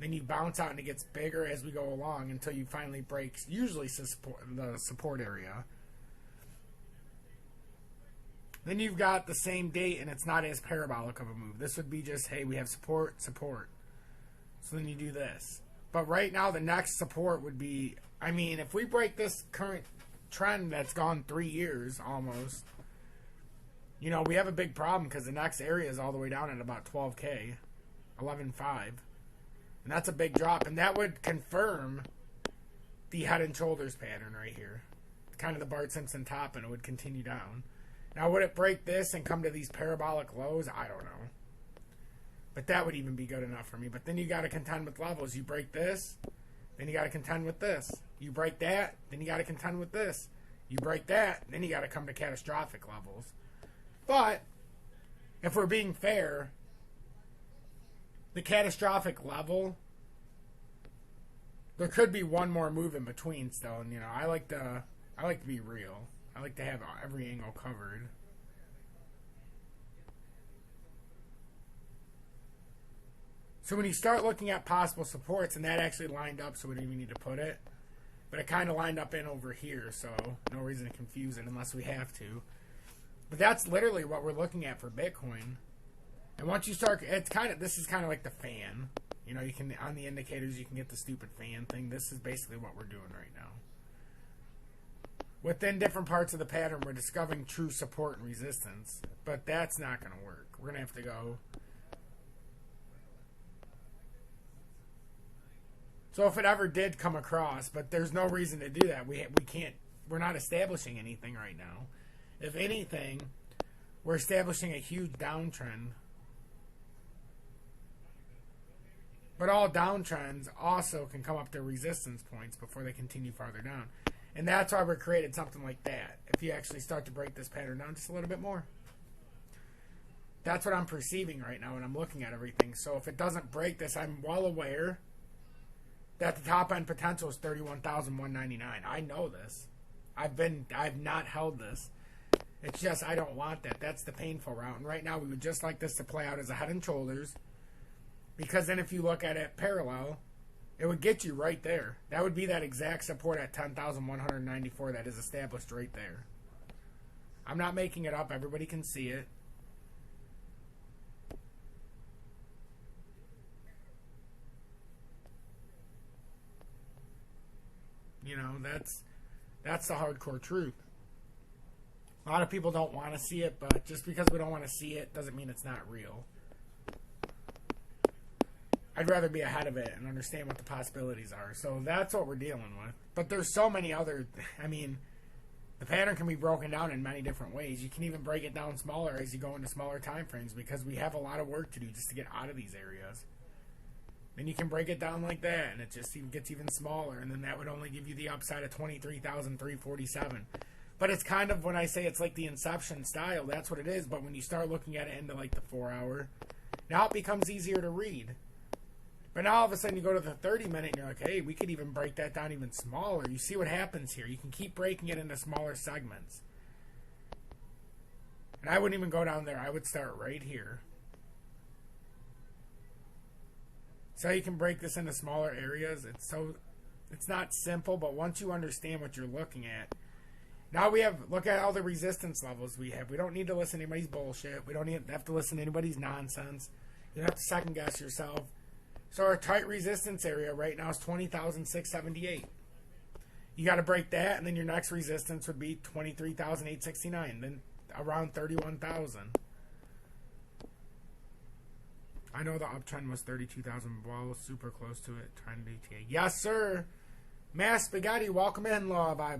Then you bounce out and it gets bigger as we go along until you finally break usually the support area. Then you've got the same date and it's not as parabolic of a move. This would be just, hey, we have support, support. So then you do this. But right now the next support would be, I mean, if we break this current trend that's gone 3 years almost, you know, we have a big problem because the next area is all the way down at about 12K, 11.5. And that's a big drop. And that would confirm the head and shoulders pattern right here. Kind of the Bart Simpson top, and it would continue down. Now, would it break this and come to these parabolic lows? I don't know. But that would even be good enough for me. But then you got to contend with levels. You break this, then you got to contend with this. You break that, then you got to contend with this. You break that, then you got to come to catastrophic levels. But if we're being fair, the catastrophic level, there could be one more move in between still. And, you know, I like to be real. I like to have every angle covered. So when you start looking at possible supports, and that actually lined up, so we didn't even need to put it, but it kind of lined up in over here, so no reason to confuse it unless we have to. But that's literally what we're looking at for Bitcoin. And once you start, it's kind of, this is kind of like the fan. You know, you can, on the indicators, you can get the stupid fan thing. This is basically what we're doing right now. Within different parts of the pattern, we're discovering true support and resistance. But that's not going to work. We're going to have to go. So if it ever did come across, but there's no reason to do that. We can't, we're not establishing anything right now. If anything, we're establishing a huge downtrend. But all downtrends also can come up to resistance points before they continue farther down. And that's why we created something like that. If you actually start to break this pattern down just a little bit more. That's what I'm perceiving right now when I'm looking at everything. So if it doesn't break this, I'm well aware that the top end potential is 31,199. I know this. I've not held this. It's just I don't want that. That's the painful route. And right now we would just like this to play out as a head and shoulders. Because then if you look at it parallel, it would get you right there. That would be that exact support at 10,194 that is established right there. I'm not making it up. Everybody can see it. You know, that's the hardcore truth. A lot of people don't want to see it, but just because we don't want to see it doesn't mean it's not real. I'd rather be ahead of it and understand what the possibilities are. So that's what we're dealing with. But there's so many other, I mean, the pattern can be broken down in many different ways. You can even break it down smaller as you go into smaller time frames because we have a lot of work to do just to get out of these areas. Then you can break it down like that, and it just gets even smaller, and then that would only give you the upside of 23,347. But it's kind of, when I say it's like the Inception style, that's what it is. But when you start looking at it into like the 4 hour, now it becomes easier to read. But now all of a sudden you go to the 30-minute and you're like, hey, we could even break that down even smaller. You see what happens here. You can keep breaking it into smaller segments. And I wouldn't even go down there. I would start right here. So you can break this into smaller areas. It's not simple, but once you understand what you're looking at, now we have, look at all the resistance levels we have. We don't need to listen to anybody's bullshit. We don't have to listen to anybody's nonsense. You don't have to second guess yourself. So our tight resistance area right now is 20,678. You got to break that, and then your next resistance would be 23,869. Then around 31,000. I know the uptrend was 32,000. Well, super close to it. Trying to DTA. Yes, sir. Mass Spaghetti, welcome in, love. I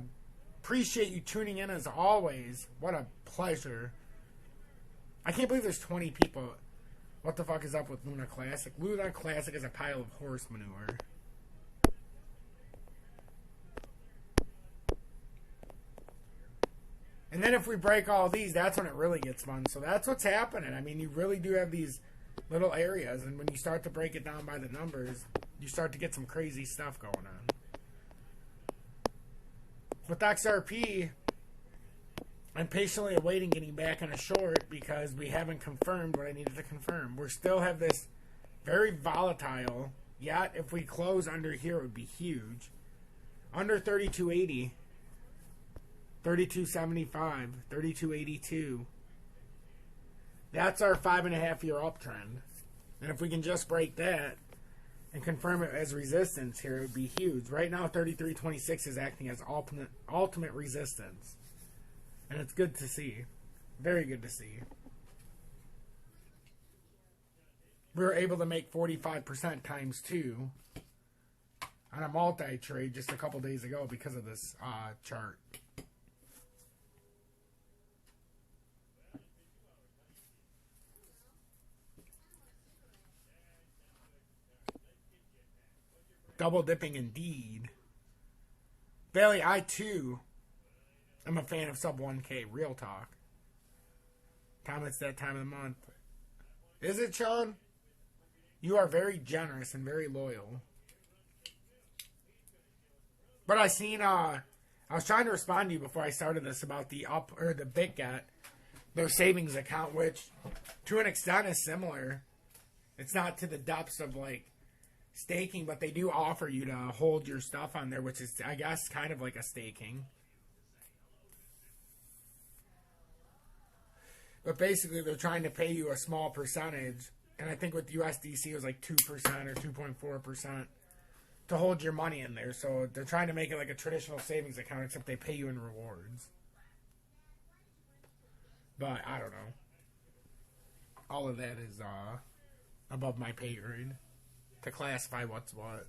appreciate you tuning in as always. What a pleasure. I can't believe there's 20 people. What the fuck is up with Luna Classic? Luna Classic is a pile of horse manure. And then if we break all these, that's when it really gets fun. So that's what's happening. I mean, you really do have these little areas, and when you start to break it down by the numbers, you start to get some crazy stuff going on. With XRP, I'm patiently awaiting getting back on a short because we haven't confirmed what I needed to confirm. We still have this very volatile yet. If we close under here, it would be huge. Under 3280, 3275, 3282. That's our 5.5-year uptrend. And if we can just break that and confirm it as resistance here, it would be huge. Right now, 3326 is acting as ultimate resistance. And it's good to see. Very good to see. We were able to make 45% times 2 on a multi-trade just a couple days ago because of this chart. Double dipping indeed. Bailey, I too am a fan of sub 1K. Real talk. Tom, it's that time of the month. Is it, Sean? You are very generous and very loyal. But I seen, I was trying to respond to you before I started this about the BITGET, their savings account, which to an extent is similar. It's not to the depths of like staking, but they do offer you to hold your stuff on there, which is, I guess, kind of like a staking. But basically, they're trying to pay you a small percentage, and I think with USDC it was like 2% or 2.4% to hold your money in there. So they're trying to make it like a traditional savings account, except they pay you in rewards. But I don't know. All of that is above my pay grade to classify what's what.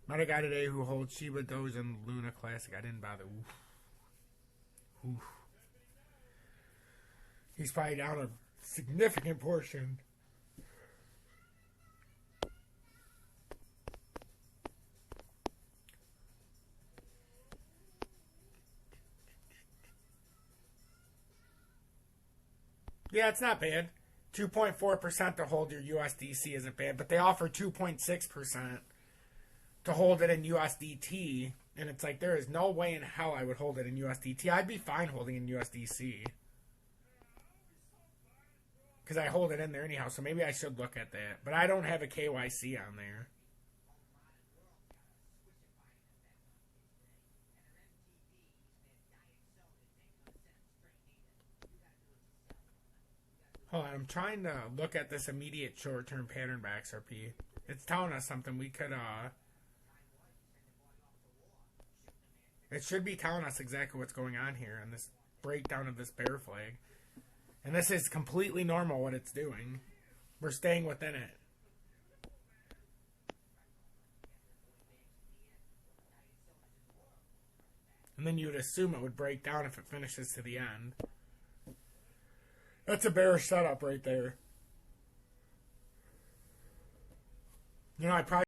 Met a guy today who holds Shiba, Doge, and Luna Classic. I didn't bother. Oof. Oof. He's probably down a significant portion. Yeah, it's not bad. 2.4% to hold your USDC isn't bad, but they offer 2.6% to hold it in USDT, and it's like there is no way in hell I would hold it in USDT. I'd be fine holding in USDC because I hold it in there anyhow, so maybe I should look at that. But I don't have a KYC on there. Hold on, I'm trying to look at this immediate short-term pattern by XRP. It's telling us something we could, it should be telling us exactly what's going on here in this breakdown of this bear flag. And this is completely normal what it's doing. We're staying within it. And then you would assume it would break down if it finishes to the end. That's a bearish setup right there. You know, I probably